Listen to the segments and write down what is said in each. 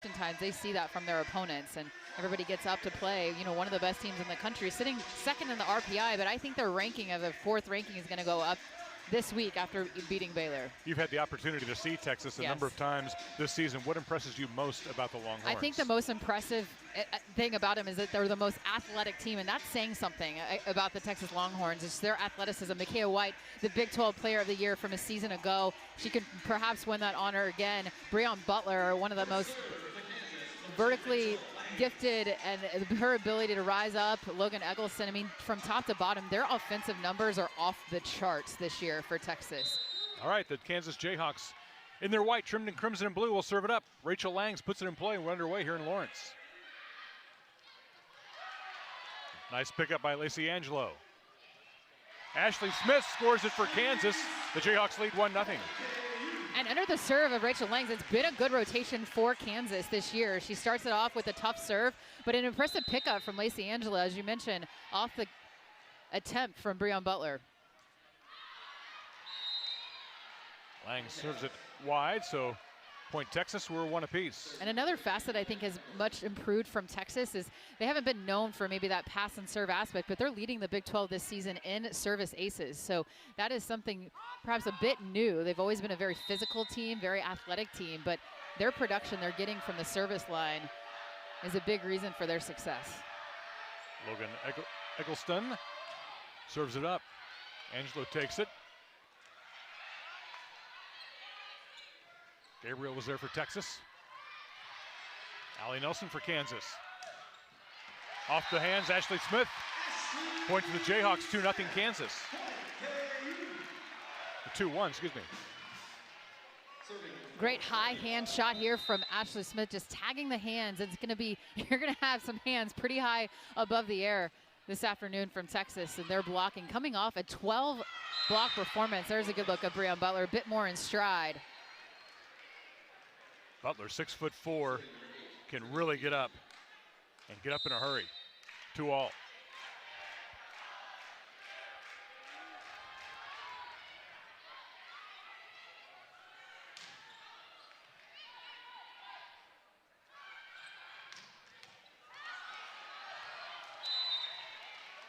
Oftentimes they see that from their opponents, and everybody gets up to play. You know, one of the best teams in the country, sitting second in the RPI, but I think their ranking of the 4th ranking is going to go up this week after beating Baylor. You've had the opportunity to see Texas a number of times this season. What impresses you most about the Longhorns? I think the most impressive thing about them is that they're the most athletic team, and that's saying something about the Texas Longhorns. It's their athleticism. Micaiah White, the Big 12 Player of the Year from a season ago. She could perhaps win that honor again. Breon Butler, one of the most vertically gifted, and her ability to rise up. Logan Eggleston, I mean, from top to bottom, their offensive numbers are off the charts this year for Texas. All right, the Kansas Jayhawks in their white, trimmed in crimson and blue, will serve it up. Rachel Langs puts it in play, and we're underway here in Lawrence. Nice pickup by Lacey Angelo. Ashley Smith scores it for Kansas. The Jayhawks lead 1-0. And under the serve of Rachel Langs, it's been a good rotation for Kansas this year. She starts it off with a tough serve, but an impressive pickup from Lacey Angela, as you mentioned, off the attempt from Breon Butler. Langs serves it wide, so point Texas, we're 1 apiece. And another facet I think has much improved from Texas is they haven't been known for maybe that pass and serve aspect, but they're leading the Big 12 this season in service aces. So that is something perhaps a bit new. They've always been a very physical team, very athletic team, but their production they're getting from the service line is a big reason for their success. Logan Eggleston serves it up. Angelo takes it. Gabriel was there for Texas. Allie Nelson for Kansas. Off the hands, Ashley Smith. Point to the Jayhawks, 2-0 Kansas. 2-1, excuse me. Great high hand shot here from Ashley Smith, just tagging the hands. It's gonna be, you're gonna have some hands pretty high above the air this afternoon from Texas, and they're blocking. Coming off a 12 block performance, there's a good look at Breon Butler, a bit more in stride. Butler, 6'4", can really get up and get up in a hurry. 2-all.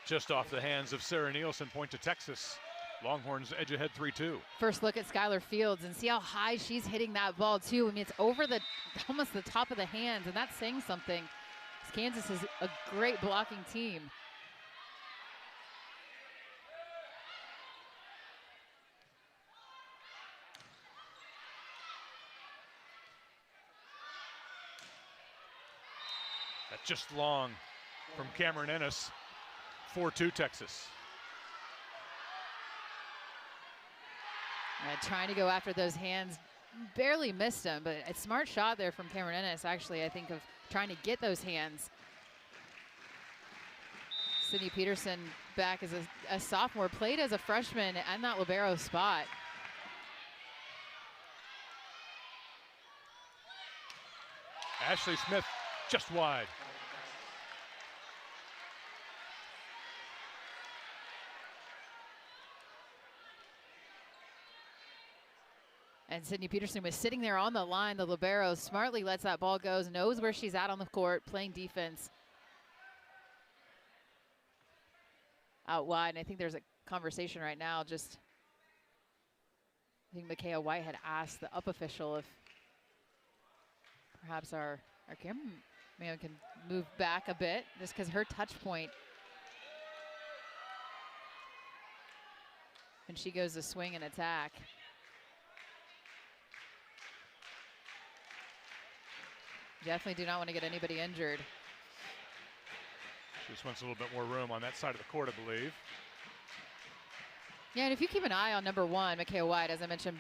Just off the hands of Sarah Nielsen, point to Texas. Longhorns edge ahead 3-2. First look at Skylar Fields and see how high she's hitting that ball too. I mean, it's over the almost the top of the hands, and that's saying something. Kansas is a great blocking team. That's just long from Cameron Ennis. 4-2 Texas. Trying to go after those hands, barely missed them, but a smart shot there from Cameron Ennis, actually, I think, of trying to get those hands. Sydney Peterson back as a sophomore, played as a freshman in that libero spot. Ashley Smith just wide. And Sydney Peterson was sitting there on the line. The libero smartly lets that ball go, knows where she's at on the court, playing defense. Out wide, and I think there's a conversation right now. Just, I think Micaiah White had asked the up official if perhaps our cameraman can move back a bit, just because her touch point. And she goes to swing and attack. Definitely do not want to get anybody injured. She just wants a little bit more room on that side of the court, I believe. Yeah, and if you keep an eye on number 1, Micaiah White, as I mentioned,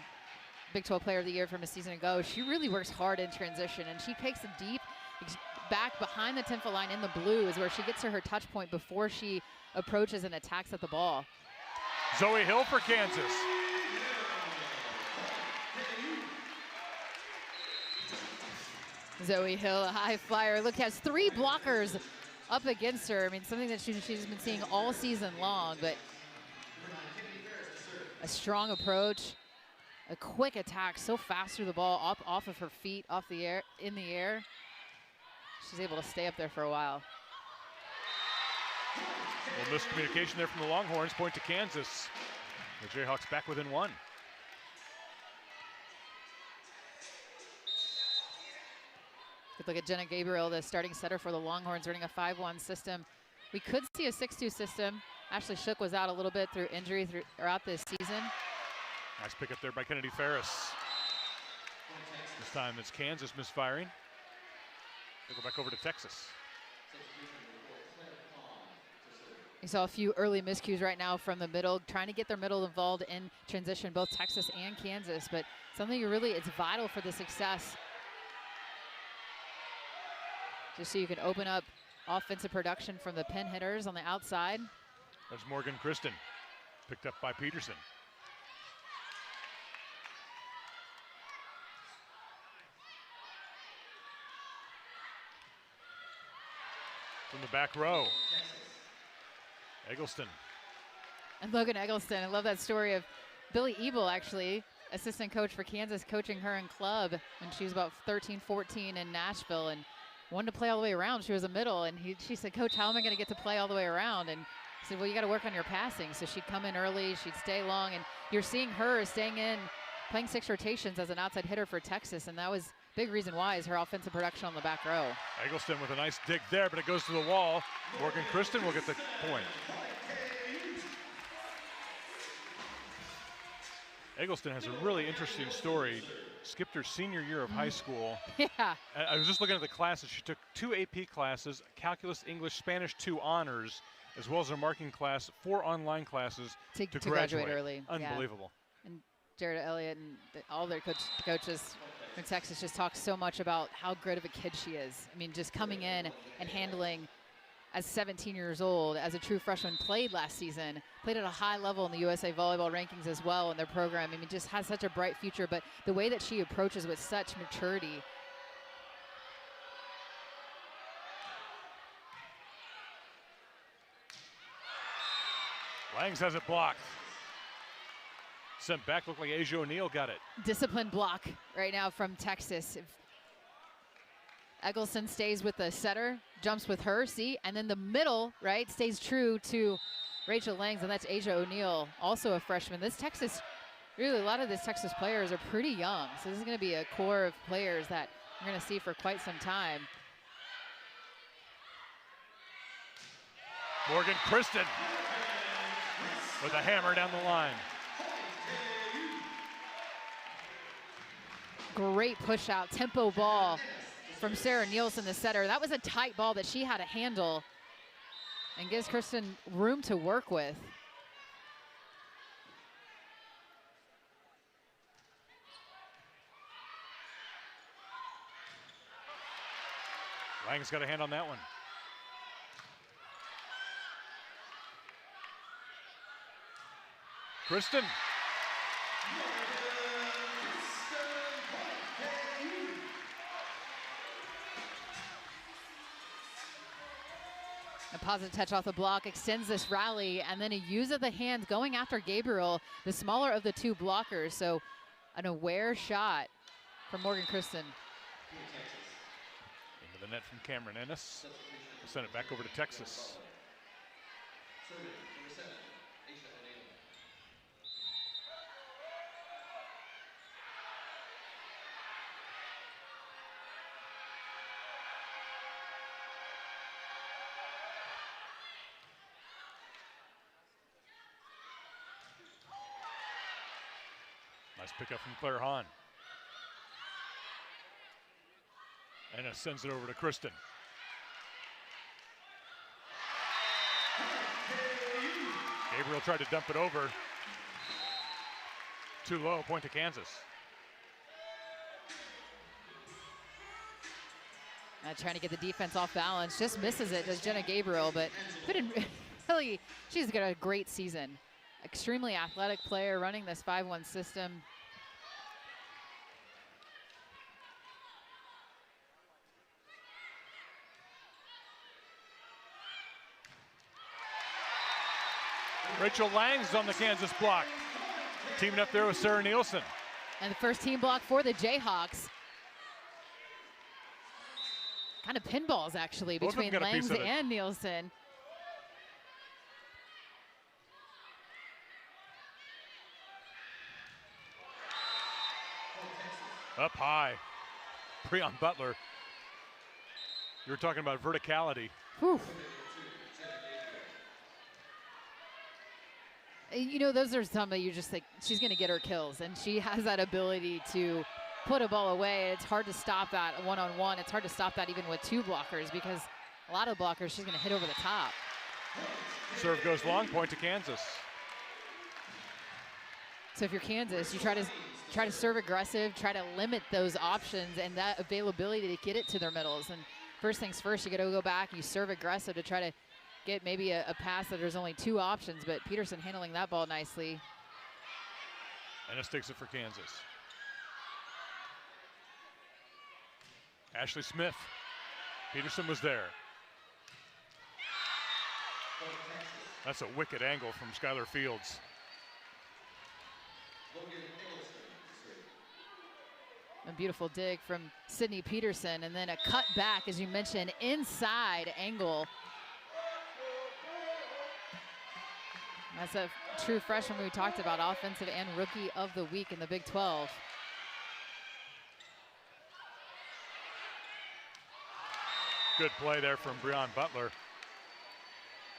Big 12 Player of the Year from a season ago, she really works hard in transition, and she takes it deep back behind the 10-foot line in the blue is where she gets to her touch point before she approaches and attacks at the ball. Zoe Hill for Kansas. Zoe Hill, a high flyer. Look, has 3 blockers up against her. I mean, something that she's been seeing all season long, but a strong approach, a quick attack, so fast through the ball, off of her feet, off the air, in the air. she's able to stay up there for a while. A little miscommunication there from the Longhorns. Point to Kansas. The Jayhawks back within 1. Good look at Jenna Gabriel, the starting setter for the Longhorns, running a 5-1 system. We could see a 6-2 system. Ashley Shook was out a little bit through injury throughout this season. Nice pick up there by Kennedy Ferris. This time it's Kansas misfiring. They'll go back over to Texas. You saw a few early miscues right now from the middle, trying to get their middle involved in transition, both Texas and Kansas, but something it's vital for the success. Just so you can open up offensive production from the pin hitters on the outside. There's Morgan Kristen, picked up by Peterson. From the back row, Eggleston. And Logan Eggleston, I love that story of Billy Ebel, actually, assistant coach for Kansas, coaching her in club when she was about 13, 14 in Nashville, and wanted to play all the way around. She was a middle, and she said, Coach, how am I going to get to play all the way around? And he said, well, you got to work on your passing. So she'd come in early, she'd stay long, and you're seeing her staying in, playing 6 rotations as an outside hitter for Texas, and that was a big reason why is her offensive production on the back row. Eggleston with a nice dig there, but it goes to the wall. Morgan Kristen will get the point. Eggleston has a really interesting story. Skipped her senior year of high school. Yeah. I was just looking at the classes. She took 2 AP classes, Calculus, English, Spanish 2 honors, as well as a marking class, 4 online classes to graduate early. Unbelievable. Yeah. And Jared Elliott and all their coaches in Texas just talk so much about how good of a kid she is. I mean, just coming in and handling as 17 years old, as a true freshman, played last season, played at a high level in the USA Volleyball rankings as well in their program. I mean, just has such a bright future, but the way that she approaches with such maturity. Langs has it blocked. Sent back, looked like Asia O'Neal got it. Disciplined block right now from Texas. If Eggleston stays with the setter, jumps with her, see? And then the middle, right, stays true to Rachel Langs, and that's Asia O'Neal, also a freshman. This Texas, really a lot of these Texas players are pretty young, so this is going to be a core of players that we're going to see for quite some time. Morgan Kristen with a hammer down the line. Great push out, tempo ball from Sarah Nielsen, the setter. That was a tight ball that she had to handle and gives Kristen room to work with. Lang's got a hand on that one. Kristen. A positive touch off the block, extends this rally, and then a use of the hands going after Gabriel, the smaller of the 2 blockers. So an aware shot from Morgan Kristen. Into the net from Cameron Ennis. We'll send it back over to Texas. Nice pickup from Claire Hahn. Ennis sends it over to Kristen. Gabriel tried to dump it over. Too low, point to Kansas. Trying to get the defense off balance, just misses it, does Jenna Gabriel, but couldn't really, she's got a great season. Extremely athletic player running this 5-1 system. Rachel Langs on the Kansas block. Teaming up there with Sarah Nielsen. And the first team block for the Jayhawks. kind of pinballs, actually, Both between Langs and Nielsen. Up high. Breon Butler. You were talking about verticality. Whew. You know, those are some that you just think she's going to get her kills, and she has that ability to put a ball away. It's hard to stop that one-on-one. It's hard to stop that even with 2 blockers, because a lot of blockers she's going to hit over the top. Serve goes long, point to Kansas. So if you're Kansas, you try to serve aggressive, try to limit those options and that availability to get it to their middles. And first things first, you got to go back, you serve aggressive to try to get maybe a pass that there's only 2 options, but Peterson handling that ball nicely. Ennis takes it for Kansas. Ashley Smith. Peterson was there. That's a wicked angle from Skylar Fields. A beautiful dig from Sydney Peterson, and then a cut back, as you mentioned, inside angle. That's a true freshman we talked about, offensive and rookie of the week in the Big 12. Good play there from Breon Butler.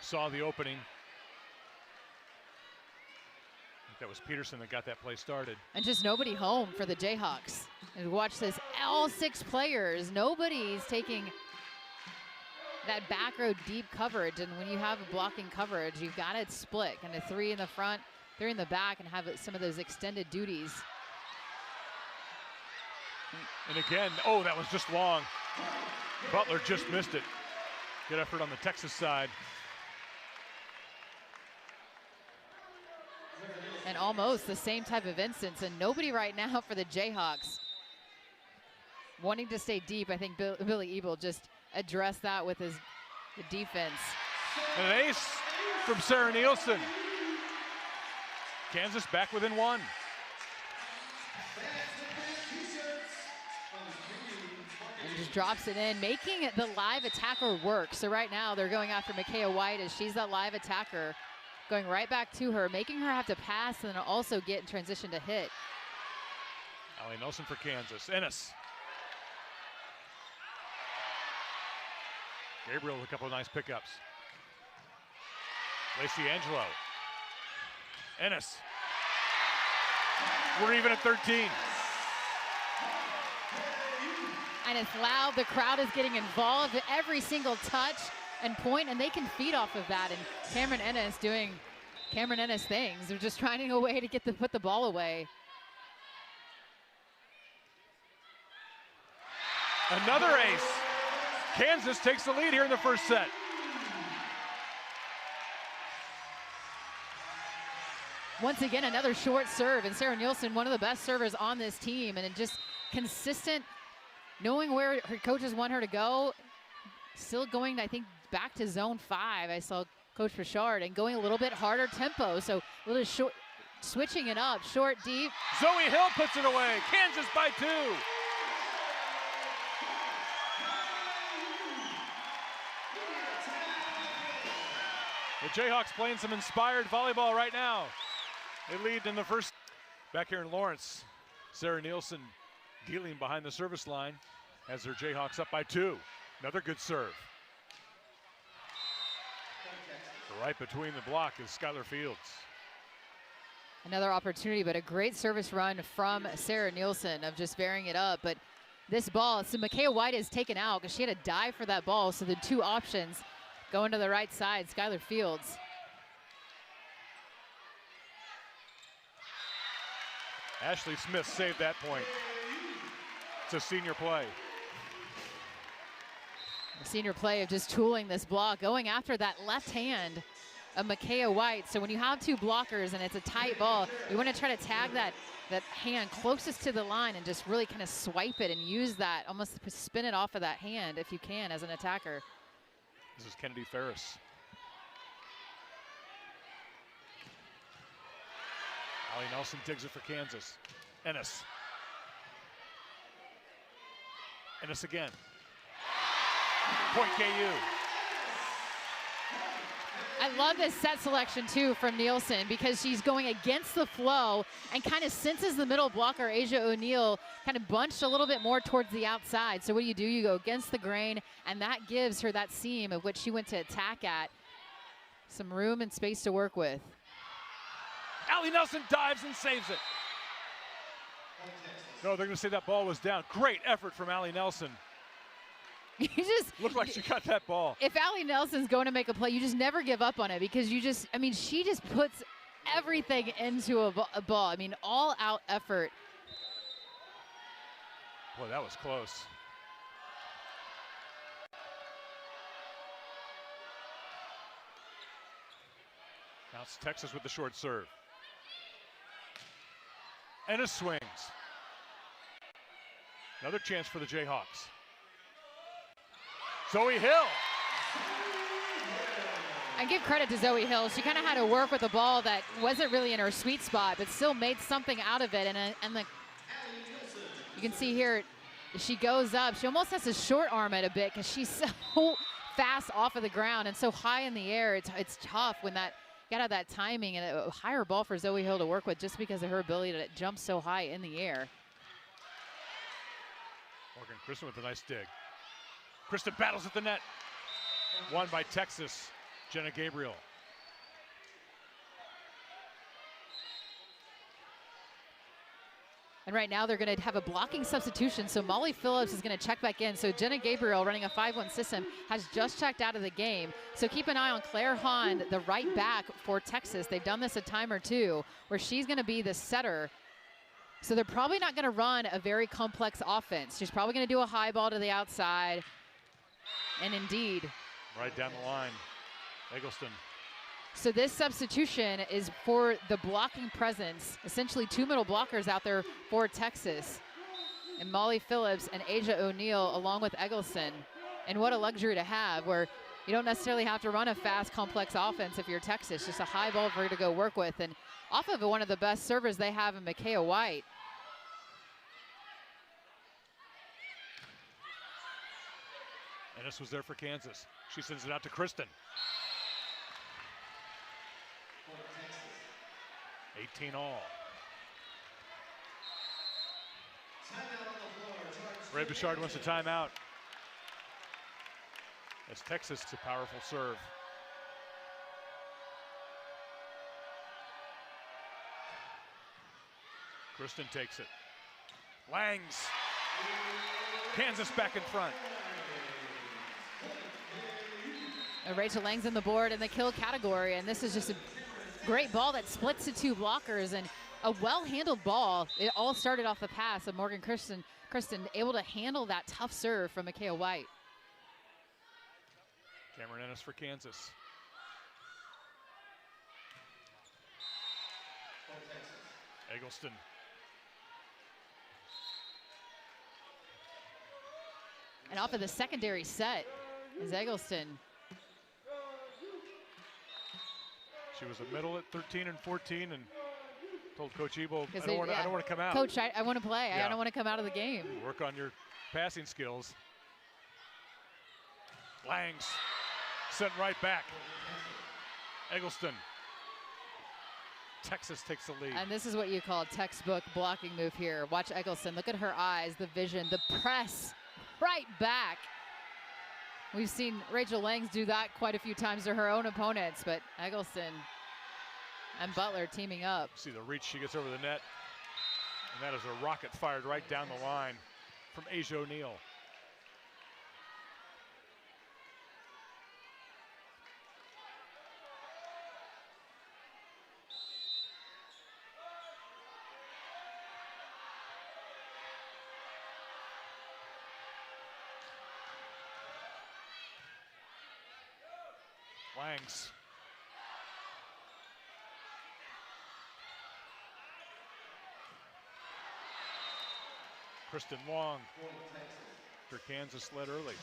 Saw the opening. I think that was Peterson that got that play started. And just nobody home for the Jayhawks. And watch this, all 6 players, nobody's taking that back row deep coverage. And when you have a blocking coverage, you've got it split. And a 3 in the front, 3 in the back, and have some of those extended duties. And again, oh, that was just long. Butler just missed it. Good effort on the Texas side. And almost the same type of instance, and nobody right now for the Jayhawks. Wanting to stay deep, I think Billy Ebel just addressed that with his defense. And an ace from Sarah Nielsen. Kansas back within 1. And just drops it in, making the live attacker work. So right now they're going after Micaiah White as she's that live attacker, going right back to her, making her have to pass and then also get in transition to hit. Allie Nelson for Kansas. Ennis. Gabriel with a couple of nice pickups. Lacey Angelo. Ennis. We're even at 13. And it's loud, the crowd is getting involved at every single touch and point, and they can feed off of that. And Cameron Ennis doing Cameron Ennis things. They're just finding a way to put the ball away. Another ace. Kansas takes the lead here in the first set. Once again, another short serve, and Sarah Nielsen, one of the best servers on this team, and just consistent, knowing where her coaches want her to go, still going, I think, back to zone 5. I saw Coach Richard, and going a little bit harder tempo, so a little short, switching it up, short, deep. Zoe Hill puts it away. Kansas by 2. The Jayhawks playing some inspired volleyball right now. They lead in the first. Back here in Lawrence, Sarah Nielsen dealing behind the service line as their Jayhawks up by 2. Another good serve. Right between the block is Skylar Fields. Another opportunity, but a great service run from Sarah Nielsen of just varying it up. But this ball, so Micaiah White is taken out because she had to dive for that ball. So the 2 options going to the right side, Skylar Fields. Ashley Smith saved that point. It's a senior play. A senior play of just tooling this block, going after that left hand of Micaiah White. So when you have 2 blockers and it's a tight ball, you want to try to tag that hand closest to the line and just really kind of swipe it and use that, almost spin it off of that hand if you can as an attacker. This is Kennedy Ferris. Allie Nelson digs it for Kansas. Ennis. Ennis again. Point KU. I love this set selection too from Nielsen because she's going against the flow and kind of senses the middle blocker, Asia O'Neal, kind of bunched a little bit more towards the outside. So what do? You go against the grain, and that gives her that seam of which she went to attack at. Some room and space to work with. Allie Nelson dives and saves it. No, they're going to say that ball was down. Great effort from Allie Nelson. You just looked like she got that ball. If Allie Nelson's going to make a play, you just never give up on it because she just puts everything into a ball. I mean, all out effort. Boy, that was close. Now it's Texas with the short serve. Ennis swings. Another chance for the Jayhawks. Zoe Hill. And give credit to Zoe Hill. She kind of had to work with a ball that wasn't really in her sweet spot, but still made something out of it. And you can see here, she goes up. She almost has to short arm it a bit because she's so fast off of the ground and so high in the air. It's tough when that got out that timing and a higher ball for Zoe Hill to work with just because of her ability to jump so high in the air. Morgan Kristen with a nice dig. Kristen battles at the net. Won by Texas, Jenna Gabriel. And right now they're going to have a blocking substitution. So Molly Phillips is going to check back in. So Jenna Gabriel, running a 5-1 system, has just checked out of the game. So keep an eye on Claire Hahn, the right back for Texas. They've done this a time or two where she's going to be the setter. So they're probably not going to run a very complex offense. She's probably going to do a high ball to the outside. And indeed. Right down the line, Eggleston. So this substitution is for the blocking presence. Essentially 2 middle blockers out there for Texas. And Molly Phillips and Asia O'Neal along with Eggleston. And what a luxury to have where you don't necessarily have to run a fast, complex offense if you're Texas. Just a high ball for her to go work with. And off of one of the best servers they have in Micaiah White. Ennis was there for Kansas. She sends it out to Kristen. 18 all. Ray Bouchard wants a timeout. As Texas, it's a powerful serve. Kristen takes it. Langs. Kansas back in front. Rachel Lang's in the board in the kill category, and this is just a great ball that splits to 2 blockers and a well-handled ball. It all started off the pass of Morgan Kristen able to handle that tough serve from Micaiah White. Cameron Ennis for Kansas. Eggleston. And off of the secondary set is Eggleston. She was a middle at 13 and 14 and told Coach Ebo, I don't want to come out. Coach, I want to play. Yeah. I don't want to come out of the game. Work on your passing skills. Langs sent right back. Eggleston. Texas takes the lead. And this is what you call a textbook blocking move here. Watch Eggleston. Look at her eyes, the vision, the press right back. We've seen Rachel Langs do that quite a few times to her own opponents, but Eggleston and Butler teaming up. See the reach she gets over the net. And that is a rocket fired right down the line from Asia O'Neal. Langs. Kristen Long. After Kansas led early.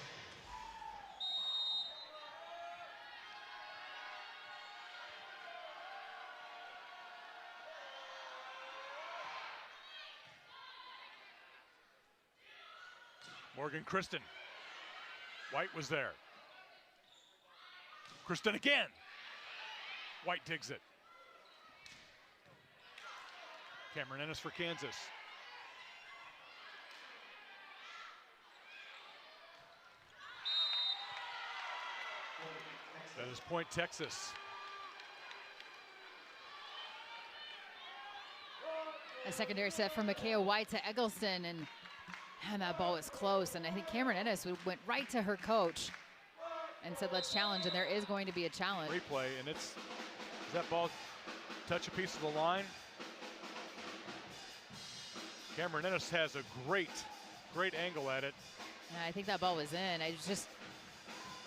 Morgan Kristen. White was there. Kristen again. White digs it. Cameron Ennis for Kansas. That is point Texas. A secondary set from Micaiah White to Eggleston, and that ball was close. And I think Cameron Ennis went right to her coach and said, let's challenge, and there is going to be a challenge. Replay, and does that ball touch a piece of the line? Cameron Ennis has a great angle at it. Yeah, I think that ball was in. I just,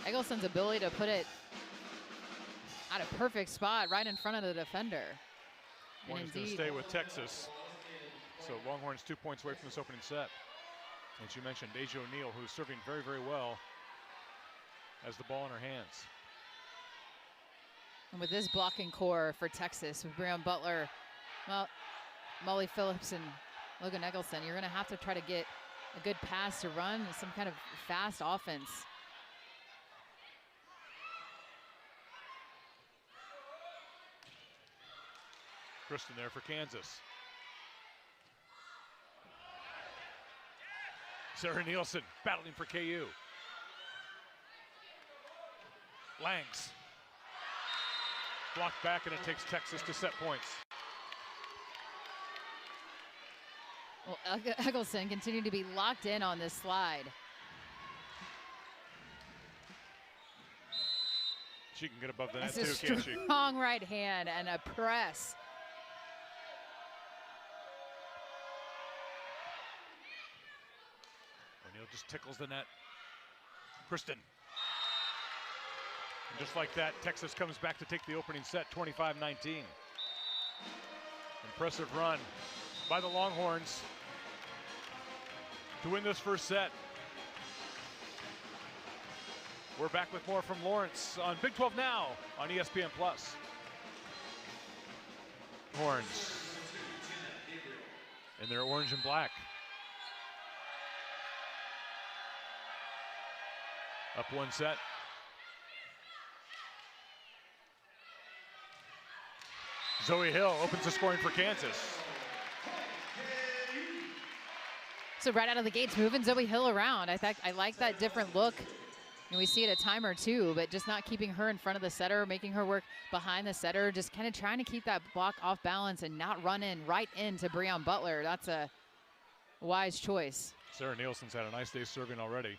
Eggleston's ability to put it at a perfect spot right in front of the defender. One is going to stay with Texas. So Longhorns 2 points away from this opening set. As you mentioned, Deja O'Neal, who's serving very, very well, has the ball in her hands. And with this blocking core for Texas, with Breon Butler, well, Molly Phillips and Logan Eggleston, you're going to have to try to get a good pass to run some kind of fast offense. Kristen there for Kansas. Sarah Nielsen battling for KU. Langs. Blocked back, and it takes Texas to set points. Well, Eggleston continued to be locked in on this slide. She can get above the net That's too, can't she? Strong right hand and a press. O'Neal just tickles the net. Kristen. And just like that, Texas comes back to take the opening set, 25-19. Impressive run by the Longhorns to win this first set. We're back with more from Lawrence on Big 12 Now on ESPN+. Horns in their orange and black. Up one set. Zoe Hill opens the scoring for Kansas. So right out of the gates, moving Zoe Hill around. I like that different look. And we see it a time or two, but just not keeping her in front of the setter, making her work behind the setter, just kind of trying to keep that block off balance and not run in right into Breon Butler. That's a wise choice. Sarah Nielsen's had a nice day serving already.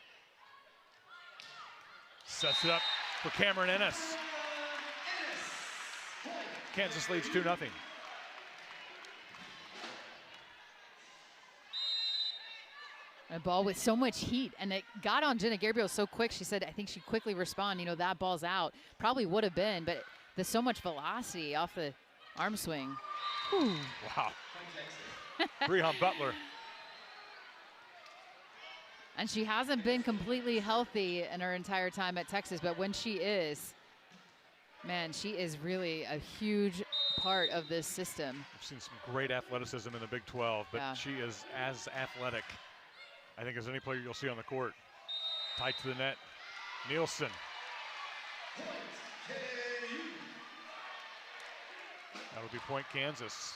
Sets it up for Cameron Ennis. Kansas leads 2-0. A ball with so much heat, and it got on Jenna Gabriel so quick. She said, I think she quickly responded, you know, that ball's out. Probably would have been, but there's so much velocity off the arm swing. Whew. Wow. Breon Butler. And she hasn't been completely healthy in her entire time at Texas, but when she is, man, she is really a huge part of this system. I've seen some great athleticism in the Big 12, but yeah, she is as athletic, I think, as any player you'll see on the court. Tight to the net. Nielsen. That'll be point Kansas.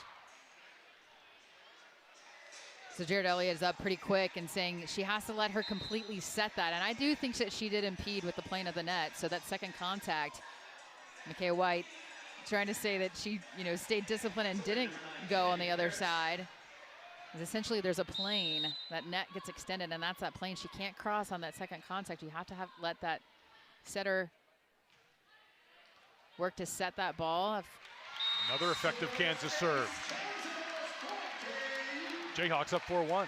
So Jared Elliott is up pretty quick and saying she has to let her completely set that. And I do think that she did impede with the plane of the net. So that second contact, Micaiah White trying to say that she, you know, stayed disciplined and didn't go on the other side. Because essentially there's a plane, that net gets extended, and that's that plane. She can't cross on that second contact. You have to let that setter work to set that ball. Another effective Kansas serve. Jayhawks up 4-1. Allie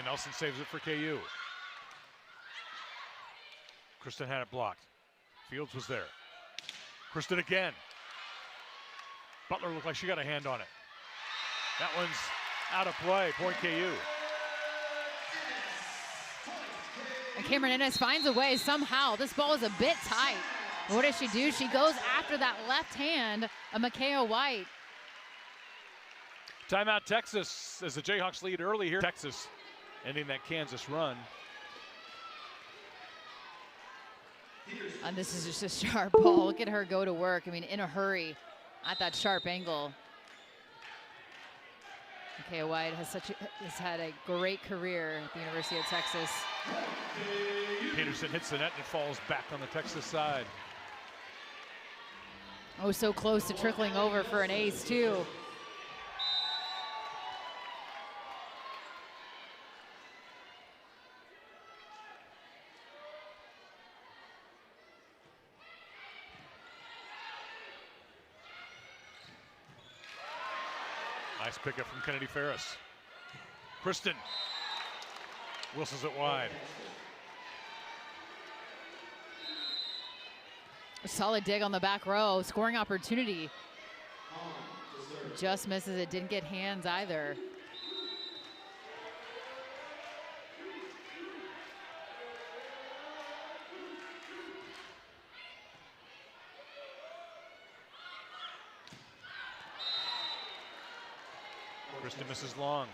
Nelson saves it for KU. Kristen had it blocked. Fields was there. Kristen again. Butler looked like she got a hand on it. That one's out of play. Point KU. And Cameron Innes finds a way somehow. This ball is a bit tight. What does she do? She goes after that left hand of Micaiah White. Timeout Texas as the Jayhawks lead early here. Texas ending that Kansas run. And this is just a sharp ball. Look at her go to work. I mean, in a hurry at that sharp angle. Micaiah White has had a great career at the University of Texas. Peterson hits the net and falls back on the Texas side. Oh, so close to trickling over for an ace, too. Nice pickup from Kennedy Ferris. Kristen Wilson's it wide. A solid dig on the back row. Scoring opportunity. Just misses it. Didn't get hands either. Kristen misses long.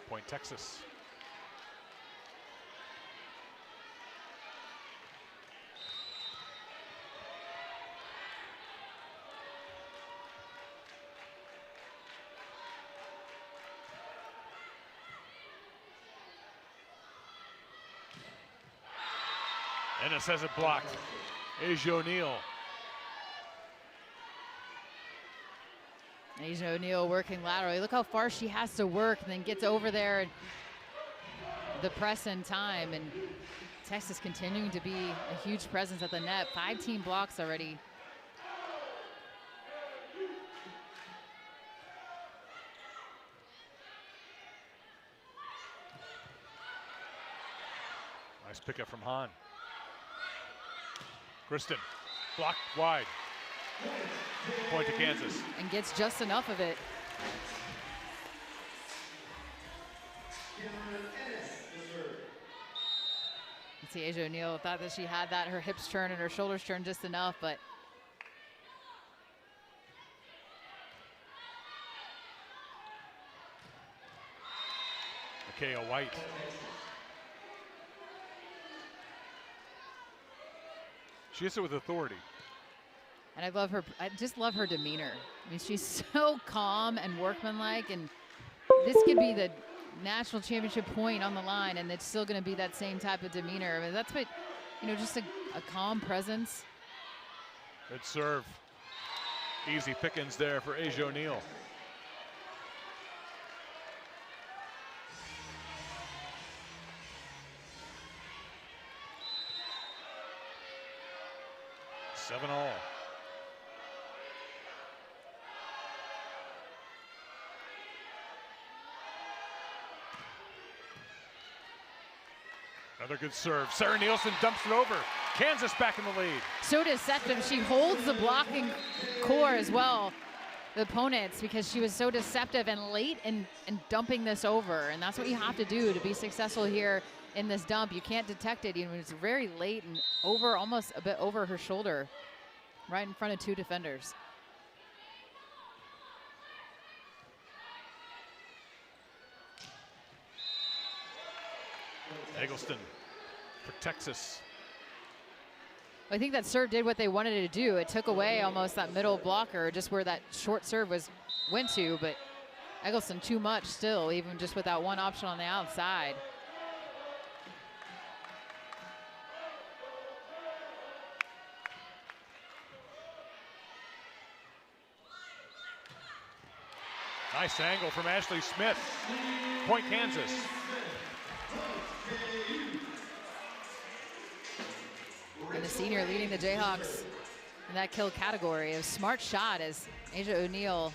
Point Texas. Ennis has it blocked. Asia O'Neal. Asia O'Neal working laterally. Look how far she has to work and then gets over there. And the press in time. And Texas continuing to be a huge presence at the net. 5 team blocks already. Nice pickup from Hahn. Kristen, blocked wide. Point to Kansas. And gets just enough of it. You see Asia O'Neal thought that she had that, her hips turn and her shoulders turn just enough, but Micaiah White. She hits it with authority. and I love her. I just love her demeanor. I mean, she's so calm and workmanlike, and this could be the national championship point on the line, and it's still going to be that same type of demeanor. I mean, that's what, you know, just a calm presence. Good serve. Easy pickings there for Asia O'Neal. Seven all. Another good serve. Sarah Nielsen dumps it over. Kansas back in the lead. So deceptive. She holds the blocking core as well, the opponents, because she was so deceptive and late in dumping this over. And that's what you have to do to be successful here in this dump. You can't detect it. You know, it's very late and over, almost a bit over her shoulder, right in front of two defenders. Eggleston for Texas. I think that serve did what they wanted it to do. It took away almost that middle blocker, just where that short serve went to, but Eggleston too much still, even just with that one option on the outside. Nice angle from Ashley Smith. Point Kansas. And the senior leading the Jayhawks in that kill category. A smart shot as Asia O'Neal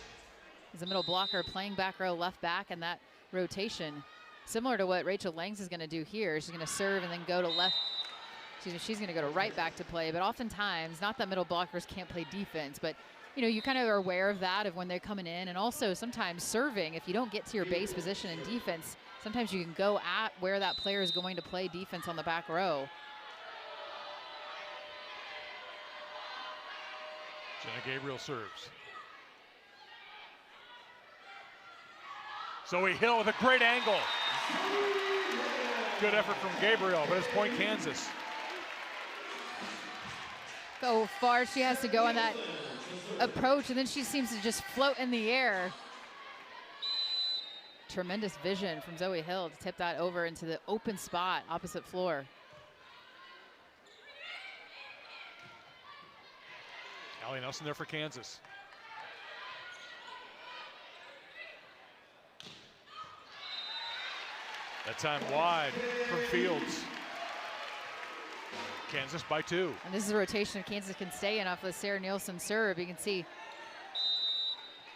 is a middle blocker playing back row left back, and that rotation similar to what Rachel Langs is going to do here. She's going to serve and then go to left. She's going to go to right back to play, but oftentimes, not that middle blockers can't play defense, but you know, you kind of are aware of that, of when they're coming in, and also sometimes serving, if you don't get to your base position in defense, sometimes you can go at where that player is going to play defense on the back row. Jenna Gabriel serves. Zoe Hill with a great angle. Good effort from Gabriel, but it's point Kansas. Go far she has to go on that approach, and then she seems to just float in the air. Tremendous vision from Zoe Hill to tip that over into the open spot opposite floor. Allie Nelson there for Kansas. That time wide from Fields. Kansas by 2. And this is a rotation if Kansas can stay in off of Sarah Nielsen serve. You can see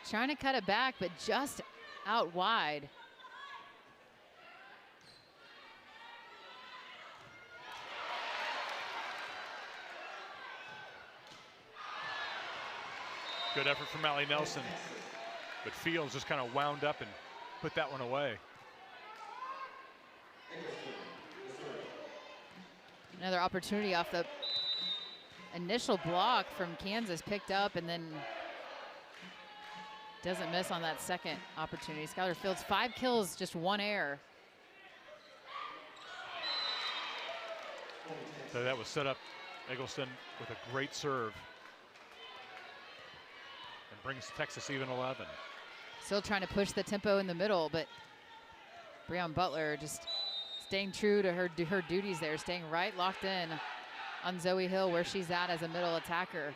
trying to cut it back, but just out wide. Good effort from Allie Nelson, but Fields just kind of wound up and put that one away. Another opportunity off the initial block from Kansas, picked up and then doesn't miss on that second opportunity. Skylar Fields, 5 kills, just 1 error. So that was set up Eggleston with a great serve. And brings Texas even 11. Still trying to push the tempo in the middle, but Breon Butler just staying true to her duties there, staying right locked in on Zoe Hill where she's at as a middle attacker.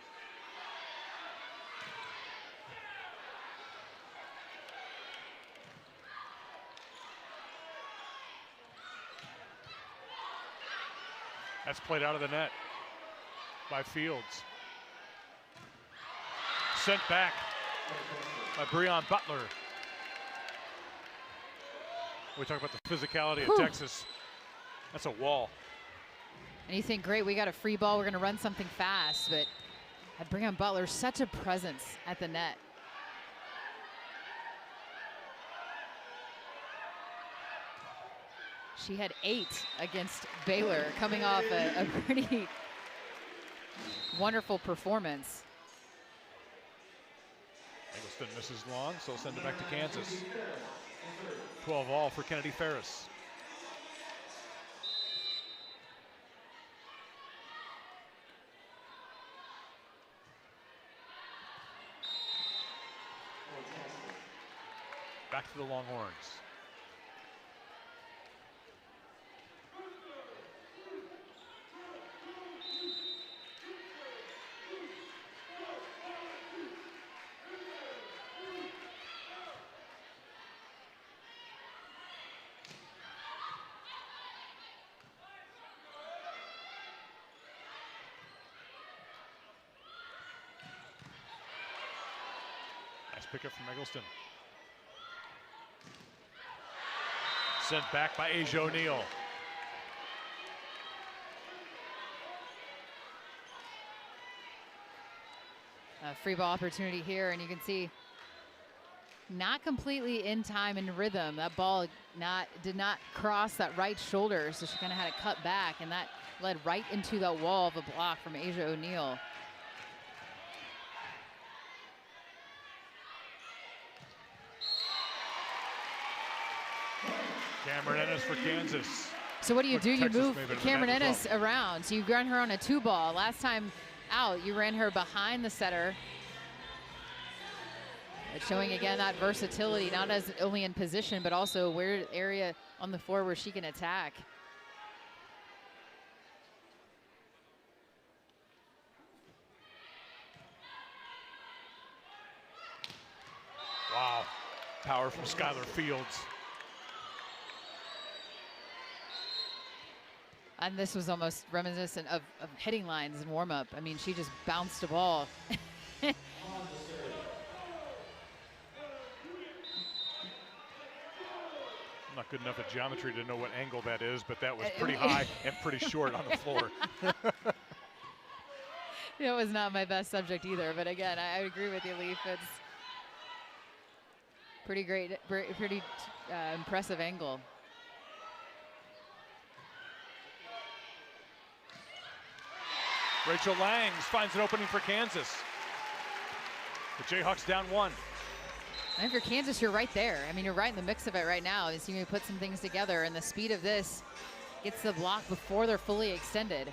That's played out of the net by Fields. Sent back by Breon Butler. We talk about the physicality of Texas. That's a wall. And you think, great, we got a free ball, we're gonna run something fast, but Breon Butler, such a presence at the net. She had 8 against Baylor, coming off a pretty wonderful performance. Eggleston misses long, so we'll send it back to Kansas. 12 all for Kennedy Ferris. Back to the Longhorns. Nice pickup from Eggleston. Sent back by Asia O'Neal. A free ball opportunity here, and you can see not completely in time and rhythm. That ball did not cross that right shoulder, so she kind of had to cut back, and that led right into that wall of a block from Asia O'Neal. Cameron Ennis for Kansas. So what do? You Texas move Cameron Ennis around. So you run her on a 2-ball. Last time out, you ran her behind the setter. It's showing again that versatility, not as only in position, but also where area on the floor where she can attack. Wow, power from Skylar Fields. And this was almost reminiscent of hitting lines in warm-up. I mean, she just bounced a ball. I'm not good enough at geometry to know what angle that is, but that was pretty high and pretty short on the floor. It was not my best subject either, but again, I agree with you, Leaf. It's pretty great, pretty impressive angle. Rachel Langs finds an opening for Kansas. The Jayhawks down 1. And if you're Kansas, you're right there. I mean, you're right in the mix of it right now. As you put some things together, and the speed of this gets the block before they're fully extended.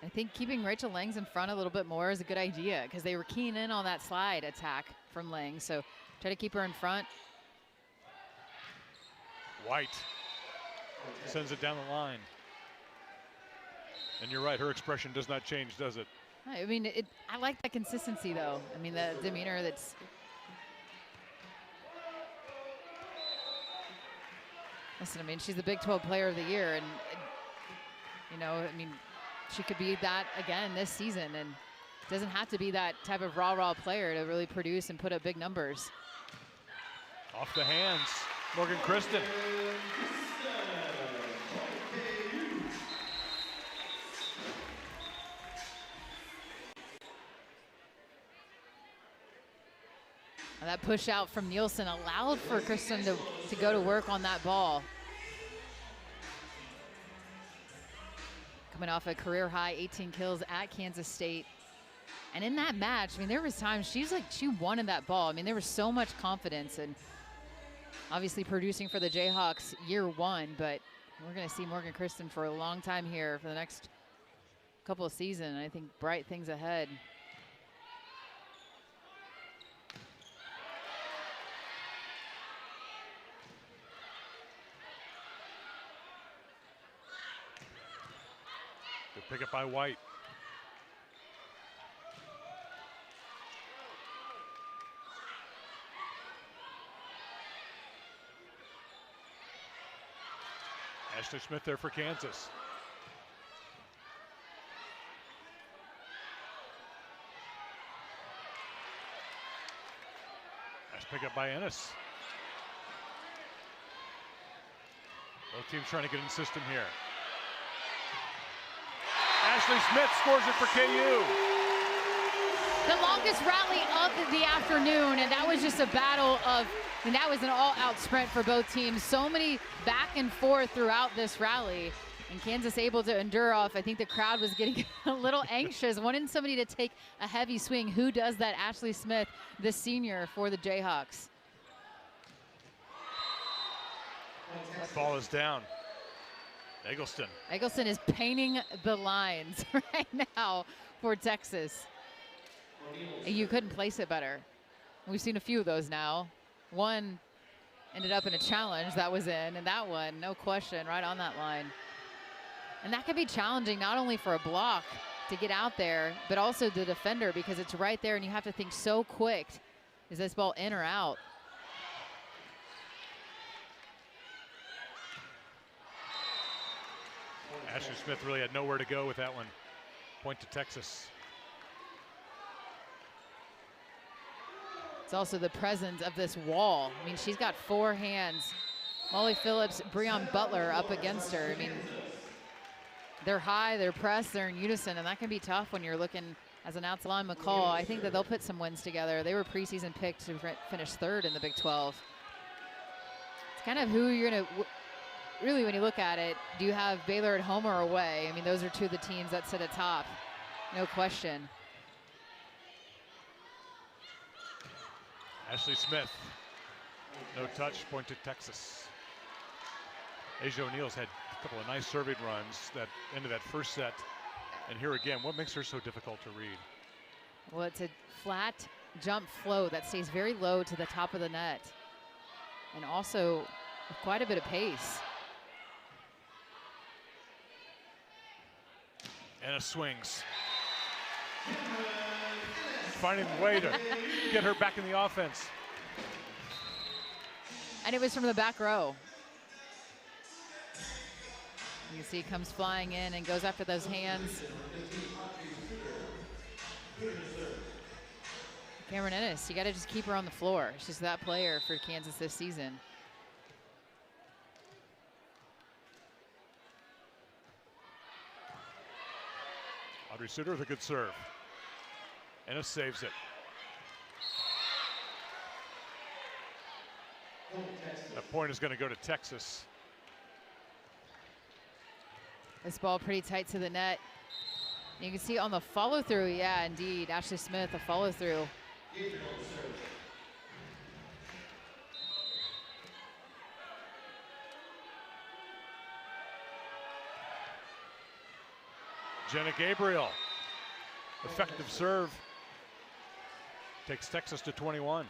I think keeping Rachel Langs in front a little bit more is a good idea because they were keying in on that slide attack from Langs. So try to keep her in front. White sends it down the line. And you're right, her expression does not change, does it? I mean, I like that consistency, though. I mean, the demeanor that's... Listen, I mean, she's the Big 12 Player of the Year, and you know, I mean, she could be that again this season, and it doesn't have to be that type of raw player to really produce and put up big numbers. Off the hands, Morgan Kristen. And that push out from Nielsen allowed for Kristen to go to work on that ball. Coming off a career high 18 kills at Kansas State. And in that match, I mean, there was times she wanted that ball. I mean, there was so much confidence, and obviously producing for the Jayhawks year 1, but we're gonna see Morgan Kristen for a long time here for the next couple of seasons. I think bright things ahead. Good pick up by White. Ashley Smith there for Kansas. Nice pick up by Ennis. Both teams trying to get in system here. Ashley Smith scores it for KU. The longest rally of the afternoon, and that was just a battle of, I mean, that was an all-out sprint for both teams. So many back and forth throughout this rally, and Kansas able to endure off. I think the crowd was getting a little anxious, wanting somebody to take a heavy swing. Who does that? Ashley Smith, the senior for the Jayhawks. That ball is down. Eggleston. Eggleston is painting the lines right now for Texas. You couldn't place it better. We've seen a few of those now. One ended up in a challenge that was in, and that one, no question, right on that line. And that could be challenging not only for a block to get out there, but also the defender, because it's right there and you have to think so quick. Is this ball in or out? Ashley Smith really had nowhere to go with that one. Point to Texas. It's also the presence of this wall. I mean, she's got 4 hands. Molly Phillips, Breon Butler up against her. I mean, they're high, they're pressed, they're in unison, and that can be tough when you're looking as an outside McCall. I think that they'll put some wins together. They were preseason picked to finish 3rd in the Big 12. It's kind of who you're going to... Really, when you look at it, do you have Baylor at home or away? I mean, those are two of the teams that sit atop, no question. Ashley Smith, no touch, point to Texas. Asia O'Neal's had a couple of nice serving runs that into that first set. And here again, what makes her so difficult to read? Well, it's a flat jump flow that stays very low to the top of the net. And also with quite a bit of pace. Ennis swings. Finding a way to get her back in the offense. And it was from the back row. You can see he comes flying in and goes after those hands. Cameron Ennis, you got to just keep her on the floor. She's that player for Kansas this season. Audrey Suter with a good serve. Ennis saves it. A point is going to go to Texas. This ball pretty tight to the net. You can see on the follow through, yeah, indeed, Ashley Smith, a follow through. Jenna Gabriel, effective serve, takes Texas to 21.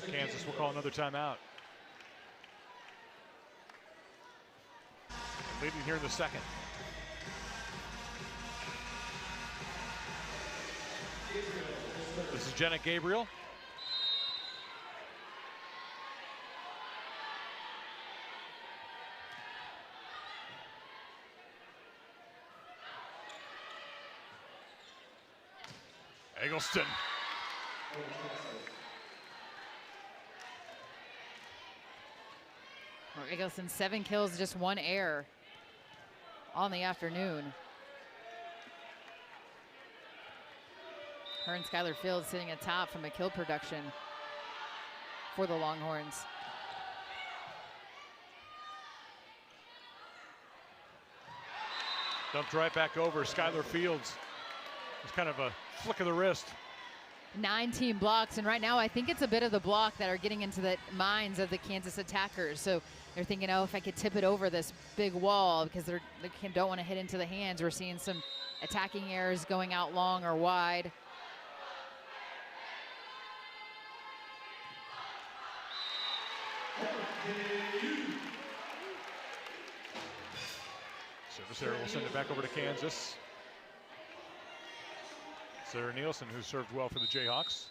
Kansas will call another timeout. Leading here in the second. This is Jenna Gabriel. Eggleston. Eggleston, 7 kills, just 1 error on the afternoon. Her and Skylar Fields sitting atop from a kill production for the Longhorns. Dumped right back over. Skylar Fields. It's kind of a flick of the wrist. 9 team blocks, and right now I think it's a bit of the block that are getting into the minds of the Kansas attackers. So they're thinking, oh, if I could tip it over this big wall, because they don't want to hit into the hands. We're seeing some attacking errors going out long or wide. Service error will send it back over to Kansas. Sarah Nielsen, who served well for the Jayhawks.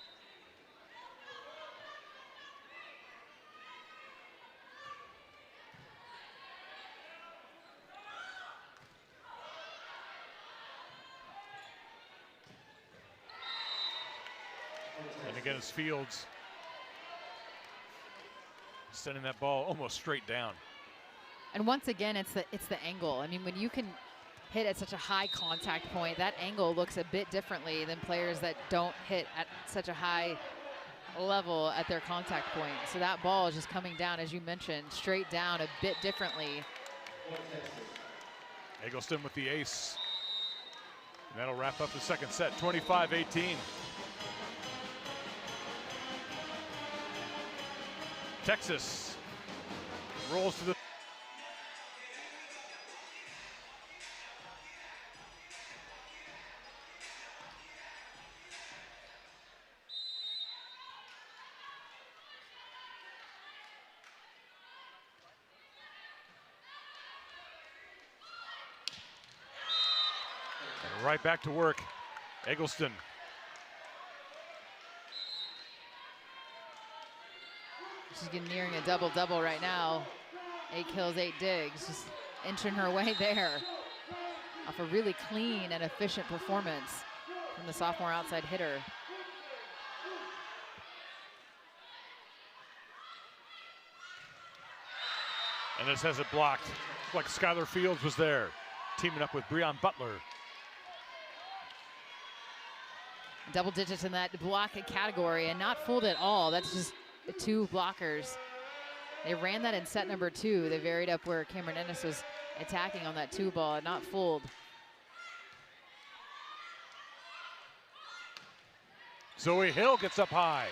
And again, it's Fields sending that ball almost straight down. And once again, it's the angle. I mean, when you can hit at such a high contact point, that angle looks a bit differently than players that don't hit at such a high level at their contact point. So that ball is just coming down, as you mentioned, straight down a bit differently. Eggleston with the ace. And that'll wrap up the second set, 25-18. Texas rolls to the right back to work. Eggleston. She's getting nearing a double-double right now. 8 kills, 8 digs, just inching her way there off a really clean and efficient performance from the sophomore outside hitter. And this has it blocked. Like Skylar Fields was there, teaming up with Breon Butler. Double digits in that block category and not fooled at all. That's just 2 blockers. They ran that in set number 2. They varied up where Cameron Ennis was attacking on that 2 ball and not fooled. Zoe Hill gets up high.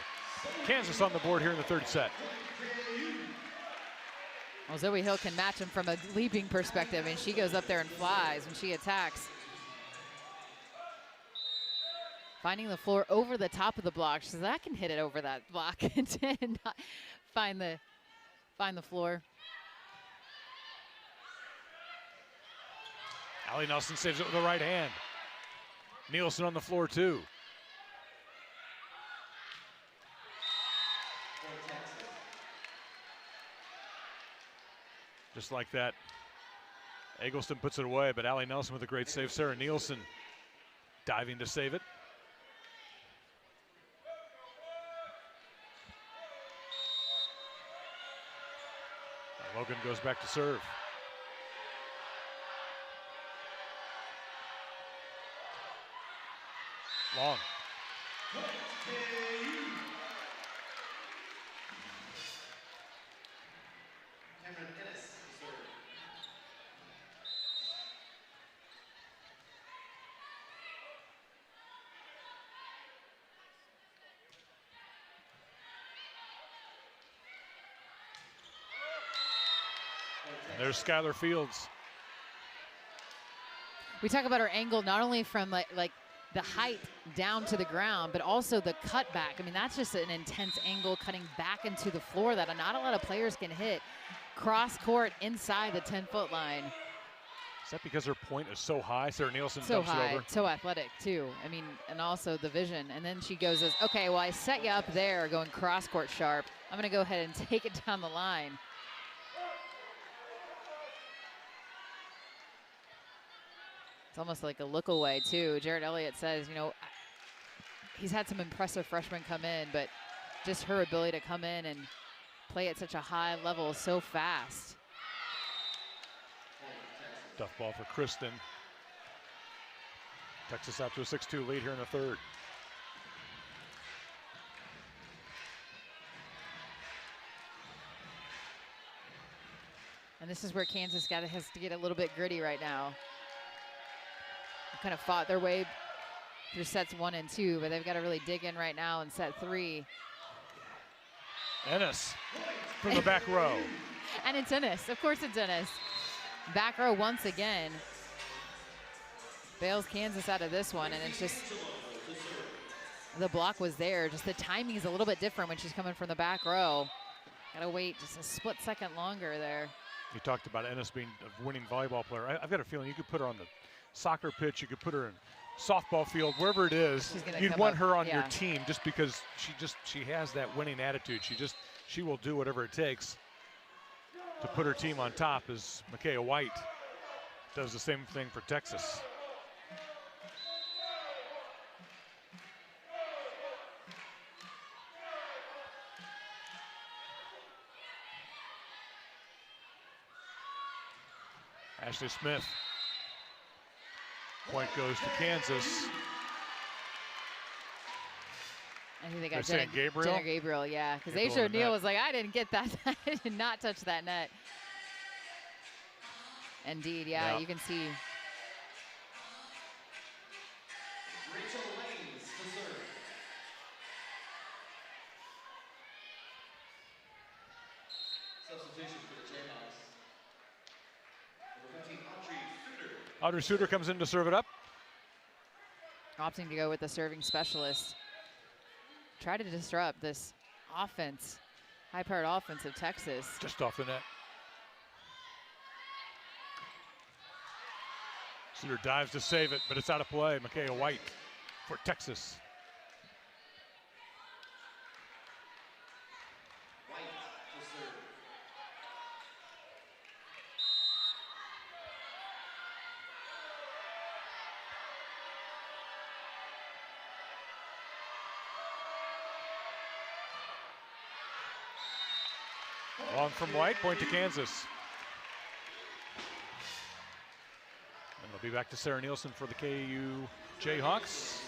Kansas on the board here in the third set. Well, Zoe Hill can match him from a leaping perspective, and she goes up there and flies when she attacks. Finding the floor over the top of the block. She says, I can hit it over that block and not find the floor. Allie Nelson saves it with the right hand. Nielsen on the floor too. Just like that, Eggleston puts it away, but Allie Nelson with a great save. Sarah Nielsen diving to save it. Logan goes back to serve. Long. There's Skylar Fields. We talk about her angle not only from like the height down to the ground, but also the cutback. I mean, that's just an intense angle cutting back into the floor that not a lot of players can hit. Cross court inside the 10-foot line. Is that because her point is so high? Sarah Nielsen So dumps high, it over. so athletic too. I mean, and also the vision. And then she goes, okay, well, I set you up there going cross court sharp. I'm gonna go ahead and take it down the line. It's almost like a look away too. Jared Elliott says, you know, he's had some impressive freshmen come in, but just her ability to come in and play at such a high level so fast. Tough ball for Kristen. Texas out to a 6-2 lead here in the third. And this is where Kansas has to get a little bit gritty right now. They kind of fought their way through sets 1 and 2, but they've got to really dig in right now in set 3. Ennis from the back row. And it's Ennis, of course it's Ennis. Back row once again. Bails Kansas out of this one, and it's just, the block was there. Just the timing is a little bit different when she's coming from the back row. Gotta wait just a split second longer there. You talked about Ennis being a winning volleyball player. I've got a feeling you could put her on the soccer pitch, you could put her in softball field, wherever it is. You'd want her on your team just because she has that winning attitude. She will do whatever it takes to put her team on top, as Micaiah White does the same thing for Texas. Ashley Smith. Point goes to Kansas. I think they got Jenna Gabriel? Jenna Gabriel, yeah. Because Asia O'Neal was like, I didn't get that. I did not touch that net. Indeed, yeah, you can see. Substitution for the Jayhawks. Number 15, Audrey Suter comes in to serve it up. Opting to go with the serving specialist. Try to disrupt this offense, high-powered offense of Texas. Just off the net. Suter dives to save it, but it's out of play. Micaiah White for Texas. White to serve. Long from White, point to Kansas. And we'll be back to Sarah Nielsen for the KU Jayhawks.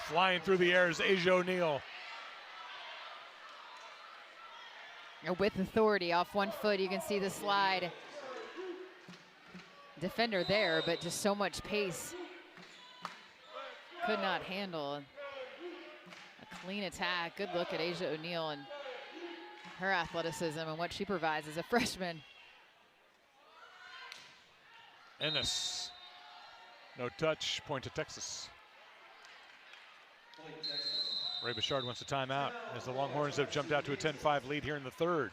Flying through the air is Asia O'Neal. With authority off 1 foot, you can see the slide. Defender there, but just so much pace. Could not handle a clean attack. Good look at Asia O'Neal and her athleticism and what she provides as a freshman. Ennis. No touch, point to Texas. Point Texas. Ray Bouchard wants a timeout as the Longhorns have jumped out to a 10-5 lead here in the third.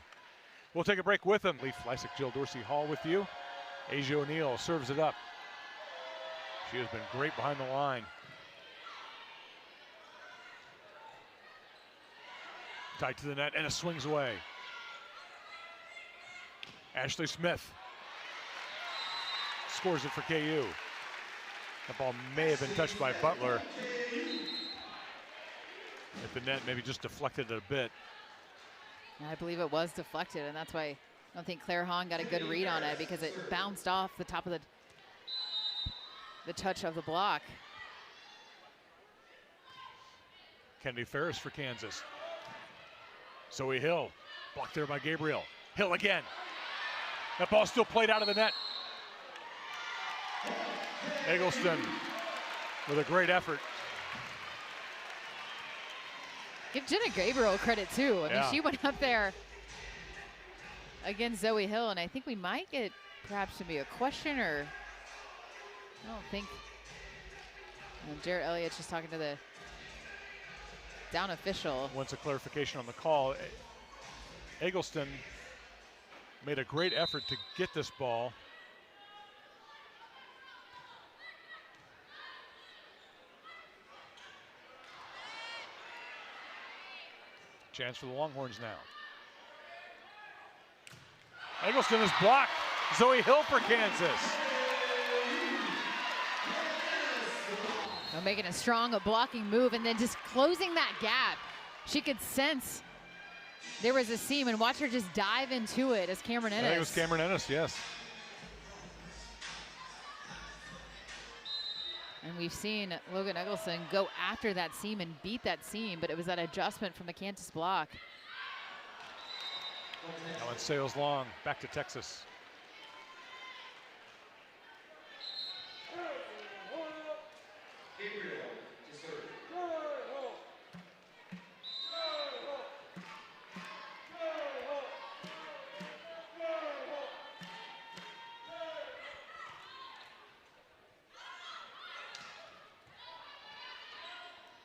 We'll take a break with them. Leif Lysick, Jill Dorsey Hall with you. Asia O'Neal serves it up. She has been great behind the line. Tight to the net, and it swings away. Ashley Smith scores it for KU. That ball may have been touched by Butler. At the net, maybe just deflected it a bit. I believe it was deflected, and that's why I don't think Claire Hahn got a good read on it, because it bounced off the top of the touch of the block. Kennedy Ferris for Kansas. Zoe Hill, blocked there by Gabriel. Hill again. That ball still played out of the net. Eggleston with a great effort. Give Jenna Gabriel credit too. I mean, she went up there against Zoe Hill, and I think we might get perhaps maybe a question, or I don't think. Jarrett Elliott's just talking to the down official. Wants a clarification on the call. Eggleston made a great effort to get this ball. Chance for the Longhorns now. Eggleston is blocked. Zoe Hill for Kansas. Making a strong blocking move and then just closing that gap. She could sense there was a seam, and watch her just dive into it as Cameron Ennis. I think it was Cameron Ennis, yes. And we've seen Logan Eggleston go after that seam and beat that seam, but it was that adjustment from the Kansas block. Now it sails long, back to Texas.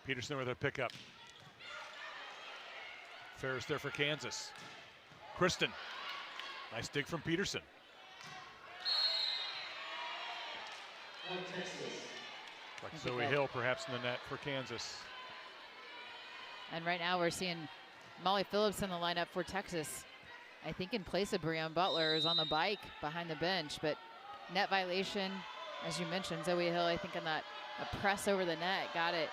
Peterson with a pickup. Ferris there for Kansas. Kristen, nice dig from Peterson. Like Zoe Hill perhaps in the net for Kansas. And right now we're seeing Molly Phillips in the lineup for Texas. I think in place of Breon Butler is on the bike behind the bench, but net violation, as you mentioned, Zoe Hill, I think on that a press over the net, got it.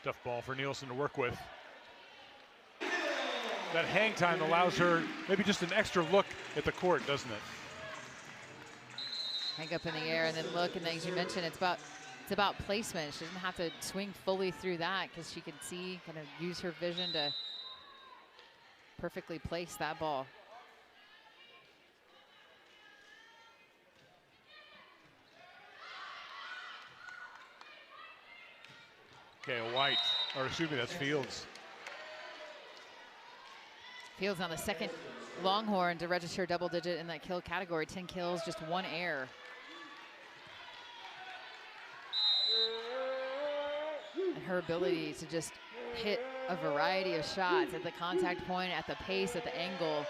Tough ball for Nielsen to work with. That hang time allows her maybe just an extra look at the court, doesn't it? Hang up in the air and then look, and as you mentioned, it's about placement. She doesn't have to swing fully through that because she can see, kind of use her vision to perfectly place that ball. Okay, White, or excuse me, that's Fields. Fields on the second Longhorn to register double digit in that kill category. 10 kills, just 1 error. And her ability to just hit a variety of shots at the contact point, at the pace, at the angle,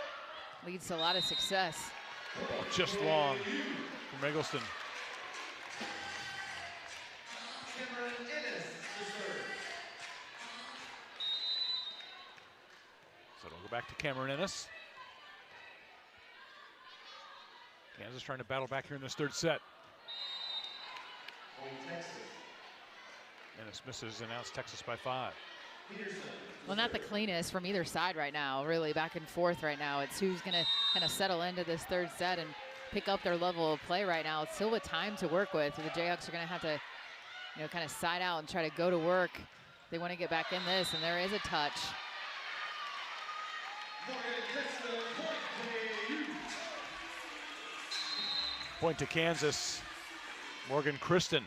leads to a lot of success. Ball just long from Eggleston. So it'll go back to Cameron Ennis. Kansas trying to battle back here in this third set. Ennis misses and now it's Texas by 5. Well, not the cleanest from either side right now, really back and forth right now. It's who's going to kind of settle into this third set and pick up their level of play right now. It's still with time to work with. The Jayhawks are going to have to, kind of side out and try to go to work. They want to get back in this, and there is a touch. Point to Kansas. Morgan Kristen.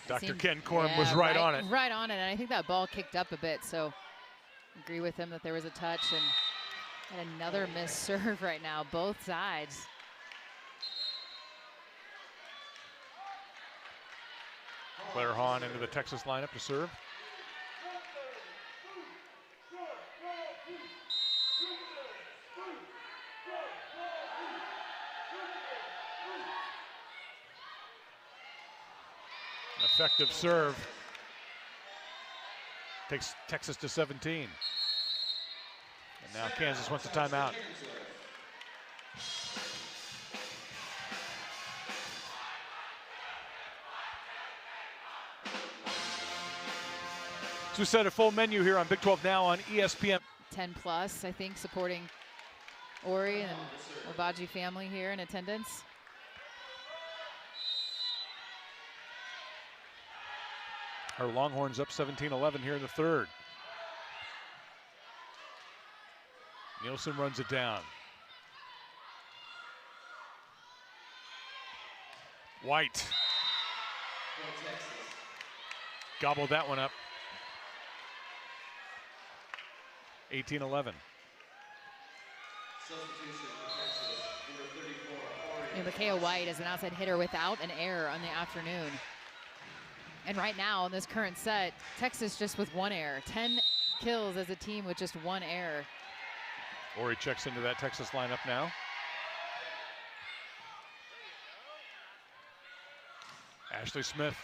Dr. Ken Corum was right on it. Right on it, and I think that ball kicked up a bit, so agree with him that there was a touch, and another missed serve right now, both sides. Claire Hahn into the Texas lineup to serve. Effective serve. Takes Texas to 17. And now Kansas wants a timeout. So we set a full menu here on Big 12 Now on ESPN. 10 plus, I think, supporting Ori and Obaji family here in attendance. Our Longhorns up 17-11 here in the third. Nielsen runs it down. White Point Texas. gobbled that one up. 18-11. Substitution for Texas, number 34, Ori. Micaiah White is an outside hitter without an error on the afternoon. And right now in this current set, Texas just with one error. 10 kills as a team with just one error. Ori checks into that Texas lineup now. Ashley Smith.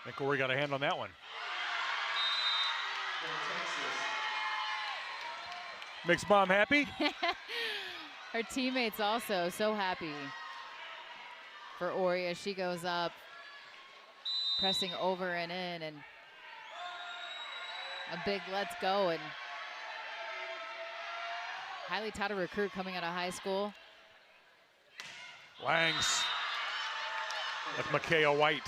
I think Ori got a hand on that one. Point Texas. Makes mom happy. Her teammates also so happy for Ori as she goes up, pressing over and in, and a big let's go. And highly touted recruit coming out of high school. Langs. That's Micaiah White.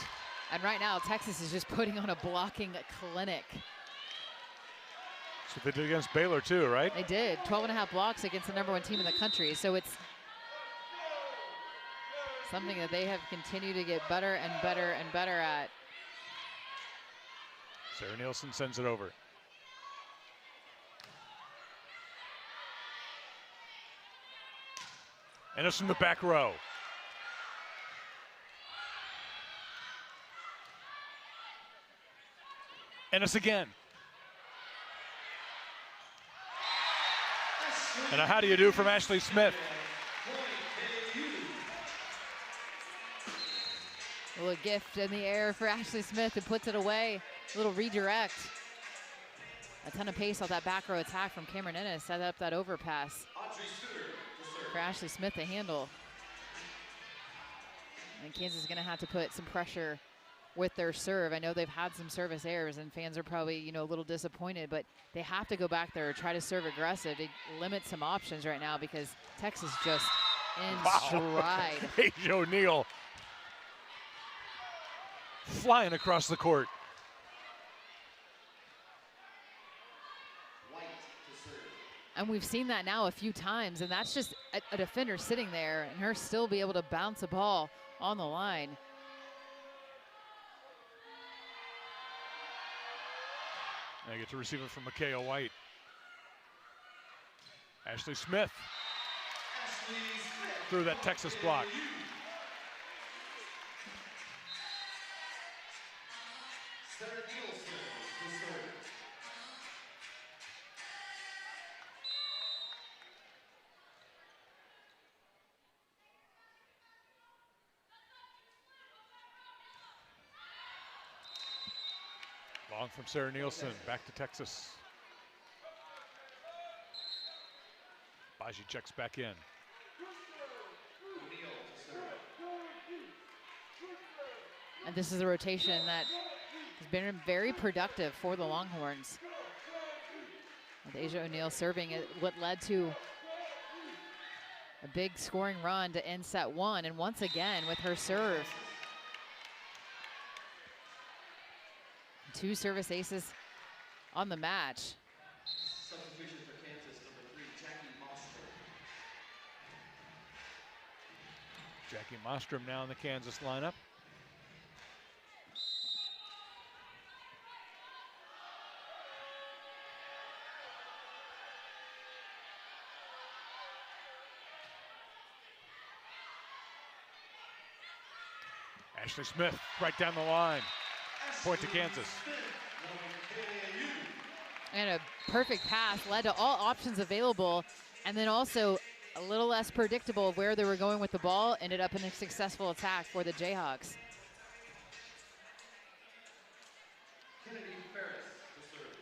And right now, Texas is just putting on a blocking clinic. That's what they did against Baylor too, right? They did 12.5 blocks against the #1 team in the country. So it's something that they have continued to get better and better and better at. Sarah Nielsen sends it over. And it's from the back row. Ennis again. And a how do you do from Ashley Smith. A little gift in the air for Ashley Smith who puts it away. A little redirect. A ton of pace off that back row attack from Cameron Ennis. Set up that overpass for Ashley Smith to handle. And Kansas is going to have to put some pressure with their serve. I know they've had some service errors and fans are probably, a little disappointed, but they have to go back there, try to serve aggressive, to limit some options right now because Texas just in stride. Paige O'Neal flying across the court. White to serve. And we've seen that now a few times, and that's just a defender sitting there and her still be able to bounce a ball on the line. I get to receive it from Micaiah White. Ashley Smith Ashley Smith. through that Texas block. Sarah Nielsen to serve. Long from Sarah Nielsen, back to Texas. Baji checks back in. O'Neal to serve. And this is a rotation that has been very productive for the Longhorns. With Asia O'Neal serving it, what led to a big scoring run to end set one. And once again with her serve. 2 service aces on the match. Substitution for Kansas, number 3, Jackie Mostrom. Jackie Mostrom now in the Kansas lineup. Ashley Smith right down the line. Point to Kansas. And a perfect pass led to all options available, and then also a little less predictable where they were going with the ball. Ended up in a successful attack for the Jayhawks. Kennedy Ferris to serve.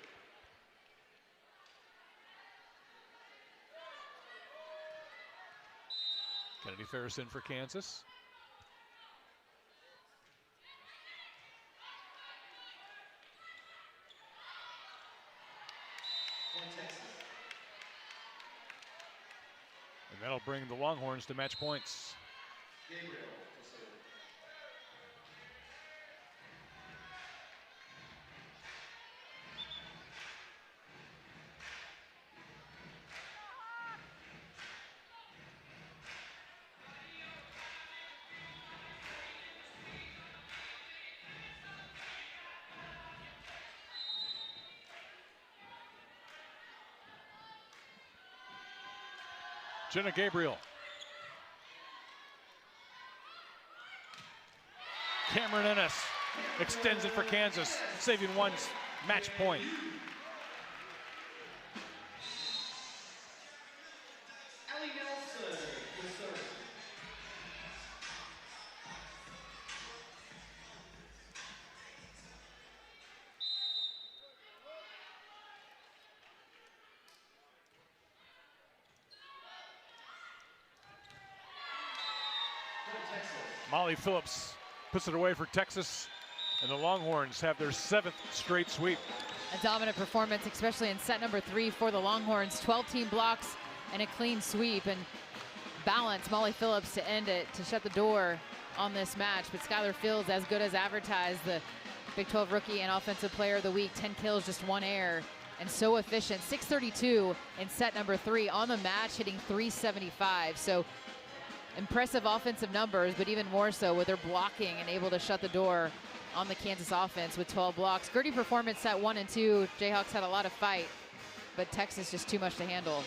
Kennedy Ferris in for Kansas. Point Texas. And that'll bring the Longhorns to match points. Gabriel to serve. Jenna Gabriel. Cameron Ennis extends it for Kansas, saving one match point. Allie Nelson with serve. Molly Phillips puts it away for Texas, and the Longhorns have their 7th straight sweep. A dominant performance, especially in set number 3 for the Longhorns. 12 team blocks and a clean sweep, and balance. Molly Phillips to end it, to shut the door on this match. But Skylar Fields, as good as advertised, the Big 12 Rookie and Offensive Player of the Week. 10 kills, just 1 error, and so efficient. 632 in set number 3 on the match, hitting 375. So impressive offensive numbers, but even more so with their blocking and able to shut the door on the Kansas offense with 12 blocks. Gritty performance set 1 and 2. Jayhawks had a lot of fight, but Texas just too much to handle.